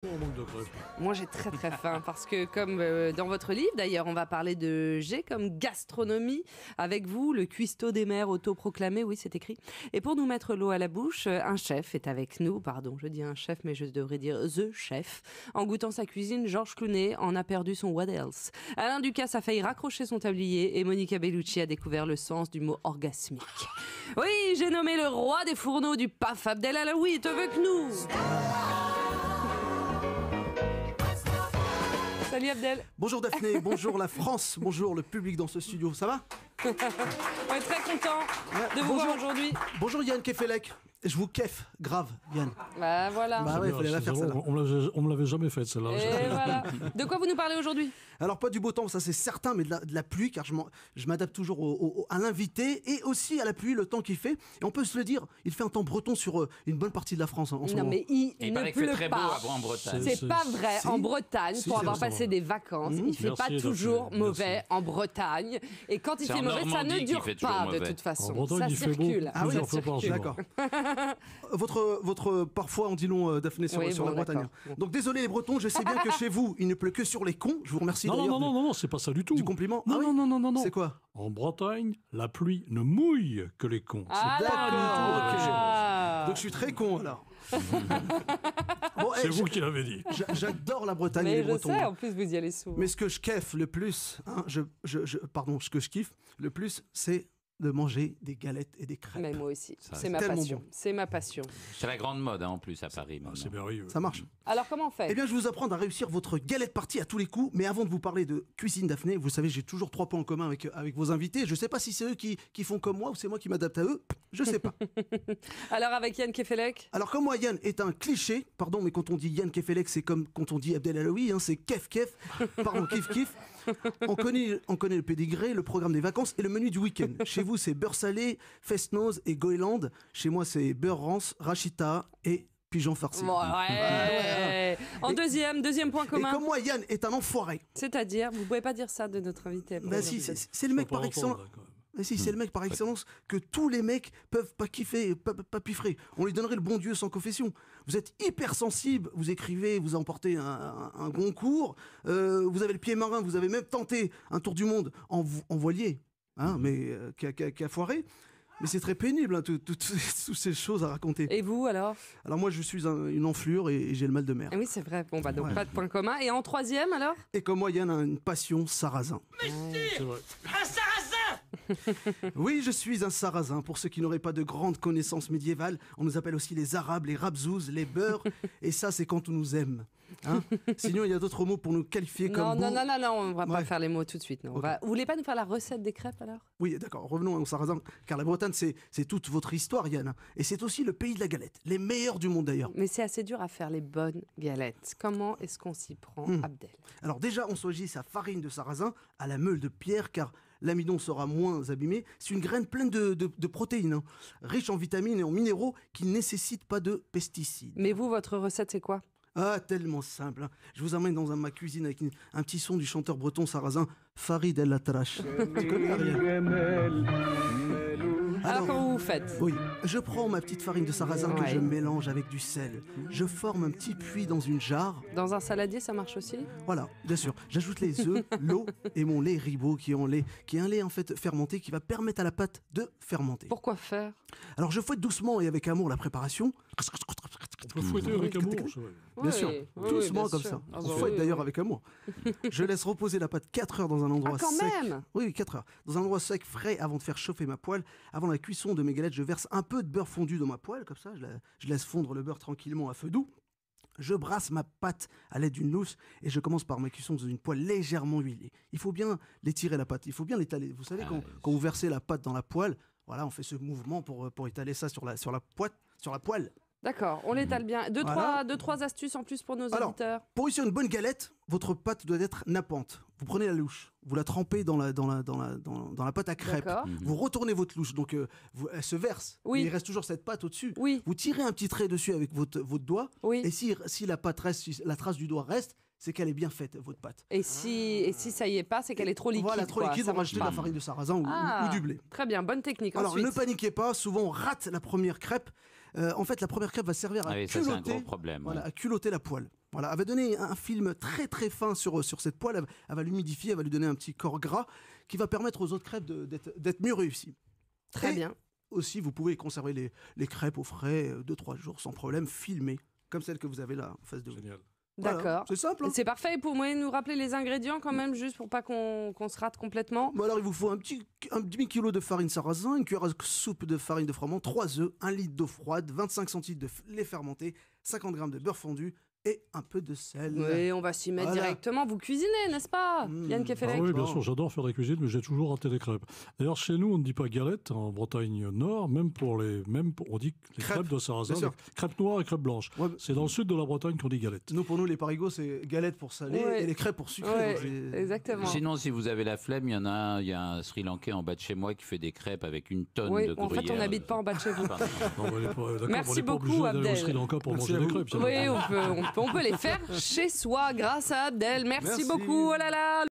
On manque de crêpes. Moi, j'ai très très faim parce que comme dans votre livre, d'ailleurs, on va parler de G comme gastronomie avec vous, le cuistot des mers autoproclamé, oui, c'est écrit. Et pour nous mettre l'eau à la bouche, un chef est avec nous, pardon, je dis un chef, mais je devrais dire The Chef. En goûtant sa cuisine, Georges Clooney en a perdu son what else. Alain Ducasse a failli raccrocher son tablier et Monica Bellucci a découvert le sens du mot orgasmique. Oui, j'ai nommé le roi des fourneaux du PAF, Abdel Alaoui est avec nous. Salut Abdel. Bonjour Daphné, bonjour la France, bonjour le public dans ce studio, ça va? On est très content de vous voir aujourd'hui. Bonjour Yann Kefelec, je vous keffe, grave Yann. Bah voilà. Bah ouais, il fallait la faire celle-là. On me l'avait jamais faite celle-là. Et voilà. De quoi vous nous parlez aujourd'hui? Alors pas du beau temps, ça c'est certain, mais de la pluie, car je m'adapte toujours à l'invité et aussi à la pluie, le temps qu'il fait. Et on peut se le dire, il fait un temps breton sur une bonne partie de la France en ce moment. Non mais il ne pleut très pas. beau en Bretagne. C'est pas vrai. Si. En Bretagne, Si, pour c'est avoir vrai. passé des vacances, il fait Merci, pas toujours Daphné. mauvais en Bretagne. Et quand il C'est fait en mauvais, ça ne Normandie qu'il dure fait toujours pas de mauvais. toute façon. En Bretagne, Ça il fait beau. circule. Ah oui, Ça on fait pas en circule. D'accord. votre parfois en dit long, Daphné, sur, Oui, sur bon, la Bretagne. d'accord. Donc désolé les Bretons, je sais bien que chez vous, il ne pleut que sur les cons. Je vous remercie Non, d'ailleurs non, c'est pas ça du tout. du compliment. Non, Ah oui non, non, non, non, non. C'est quoi? En Bretagne, la pluie ne mouille que les cons. Ah C'est pas du tout la là. Donc je suis très con alors. Bon, C'est eh, vous qui l'avez dit. j'adore la Bretagne et Mais les je Bretons. sais, en plus vous y allez souvent. Mais ce que je kiffe le plus, hein, ce que je kiffe le plus, c'est de manger des galettes et des crêpes. Mais moi aussi, Ça, c'est c'est ma tellement passion. bon. C'est ma passion. C'est la grande mode en plus à Paris. Ah, maintenant. c'est merveilleux. Ça marche. Alors comment on fait? Eh bien, je vais vous apprendre à réussir votre galette partie à tous les coups. Mais avant de vous parler de cuisine, Daphné, vous savez, j'ai toujours 3 points en commun avec vos invités. Je ne sais pas si c'est eux qui font comme moi ou c'est moi qui m'adapte à eux. Je sais pas. Alors avec Yann Kefelec. Alors, comme moi, Yann est un cliché, pardon, mais quand on dit Yann Kefelec, c'est comme quand on dit Abdel Alaoui, hein, c'est kef kef, pardon, kif kif. On connaît le pédigré, le programme des vacances et le menu du week-end. Chez vous, c'est beurre salé, fest-noz et goéland. Chez moi, c'est beurre rance, rachita et pigeon farci. Bon, ouais. En deuxième point Et commun. comme moi, Yann est un enfoiré. C'est-à-dire, vous pouvez pas dire ça de notre invité. après, Bah si, aujourd'hui. c'est le mec Faut pas par excellence. entendre, quand même. Mais si, c'est le mec par excellence que tous les mecs peuvent pas kiffer, pas piffrer. On lui donnerait le bon Dieu sans confession. Vous êtes hyper sensible, vous écrivez, vous emportez un Goncourt, vous avez le pied marin, vous avez même tenté un tour du monde en voilier, hein, mais qui a foiré. Mais c'est très pénible, hein, toutes ces choses à raconter. Et vous alors? Alors moi, je suis une enflure et j'ai le mal de mer. Ah oui, c'est vrai. Bon, bah donc Ouais. pas de point commun. Et en troisième alors? Et comme moi, Yann a une passion sarrasin. C'est vrai. Oui, je suis un sarrasin. Pour ceux qui n'auraient pas de grandes connaissances médiévales, on nous appelle aussi les arabes, les rabzouz, les beurs. Et ça, c'est quand on nous aime. Hein, sinon, il y a d'autres mots pour nous qualifier Non, comme non, beaux. non, non, non, on va pas Ouais. faire les mots tout de suite. Non. Ok. Vous voulez pas nous faire la recette des crêpes alors? Oui, d'accord, revenons au sarrasin. Car la Bretagne, c'est toute votre histoire, Yann. Et c'est aussi le pays de la galette. Les meilleurs du monde, d'ailleurs. Mais c'est assez dur à faire les bonnes galettes. Comment est-ce qu'on s'y prend, Abdel? Alors déjà, on choisit sa farine de sarrasin à la meule de pierre, car l'amidon sera moins abîmé. C'est une graine pleine de protéines, hein, riche en vitamines et en minéraux qui ne nécessitent pas de pesticides. Mais vous, votre recette, c'est quoi? Ah, tellement simple. Hein. Je vous emmène dans ma cuisine avec un petit son du chanteur breton sarrasin Farid El Atrache. Tu connais, Ariel? Alors comment vous faites? Oui, je prends ma petite farine de sarrasin que Ouais. je mélange avec du sel. Je forme un petit puits dans une jarre. Dans un saladier, ça marche aussi? Voilà, bien sûr. J'ajoute les œufs, l'eau et mon lait Ribot qui est un lait en fait fermenté qui va permettre à la pâte de fermenter. Pourquoi faire? Alors je fouette doucement et avec amour la préparation. On peut fouetter avec amour. c'est vrai. Bien sûr, Oui, doucement bien comme sûr. ça. Ah On bah fouette oui, d'ailleurs oui. avec amour. Je laisse reposer la pâte 4 heures dans un endroit Ah, quand sec. même. Oui, 4 heures. Dans un endroit sec, frais, avant de faire chauffer ma poêle. Avant la cuisson de mes galettes, je verse un peu de beurre fondu dans ma poêle, comme ça, je laisse fondre le beurre tranquillement à feu doux. Je brasse ma pâte à l'aide d'une louche et je commence par ma cuisson dans une poêle légèrement huilée. Il faut bien l'étirer la pâte, il faut bien l'étaler. Vous savez, quand vous versez la pâte dans la poêle, voilà, on fait ce mouvement pour étaler ça sur la poêle. D'accord, on l'étale bien. Voilà. Deux, trois astuces en plus pour nos Alors, auditeurs. Pour réussir une bonne galette, votre pâte doit être nappante. Vous prenez la louche, vous la trempez dans la pâte à crêpes. D'accord. Vous retournez votre louche, donc elle se verse. Oui. Mais il reste toujours cette pâte au-dessus. Oui, Vous tirez un petit trait dessus avec votre doigt. oui. Et si la pâte reste, si la trace du doigt reste, c'est qu'elle est bien faite, votre pâte. Et si ça y est pas, c'est qu'elle est trop liquide. Voilà, trop quoi. liquide, Ça on va marche rajouter de pas. la farine de sarrasin Ah, ou du blé. Très bien, bonne technique. Alors, Ensuite. ne paniquez pas, souvent on rate la première crêpe. En fait, la première crêpe va servir à Ah oui, ça c'est un culotter, gros problème. voilà, ouais. à culotter la poêle. Voilà, elle va donner un film très très fin sur cette poêle. Elle va l'humidifier, elle va lui donner un petit corps gras qui va permettre aux autres crêpes d'être mieux réussies. Très Et bien. aussi, vous pouvez conserver les crêpes au frais 2-3 jours sans problème, filmées, comme celle que vous avez là en face de vous. Génial. Voilà, D'accord. c'est simple. Hein. C'est parfait. Pour moi, nous rappeler les ingrédients quand même, juste pour pas qu'on se rate complètement. Bon, alors, il vous faut un demi-kilo de farine sarrasin, une cuillère à soupe de farine de froment, 3 œufs, 1 litre d'eau froide, 25 centilitres de lait fermenté, 50 g de beurre fondu et un peu de sel. Oui, on va s'y mettre Voilà. directement. Vous cuisinez, n'est-ce pas, Yann Ah Kefelec? oui, bien sûr, j'adore faire des cuisines, mais j'ai toujours raté les crêpes. D'ailleurs, chez nous, on ne dit pas galette en Bretagne Nord, on dit les crêpes de sarrasin, bien sûr. crêpes noires et crêpes blanches. Ouais, C'est dans le sud de la Bretagne qu'on dit galette. nous, pour nous, les parigots, c'est galette pour salé Ouais. et les crêpes pour sucré. Ouais, donc exactement. Sinon, si vous avez la flemme, il y a un Sri Lankais en bas de chez moi qui fait des crêpes avec une tonne Oui, de en gruyère. fait, on n'habite pas en bas de chez vous. Pardon. Non, on n'est pas- d'accord, Merci on n'est pas beaucoup, obligé d'aller Abdel. au Sri Lanka pour Merci manger à des vous. crêpes. ça Oui, va. on peut les faire chez soi grâce à Abdel. Merci Merci. beaucoup. Oh là là.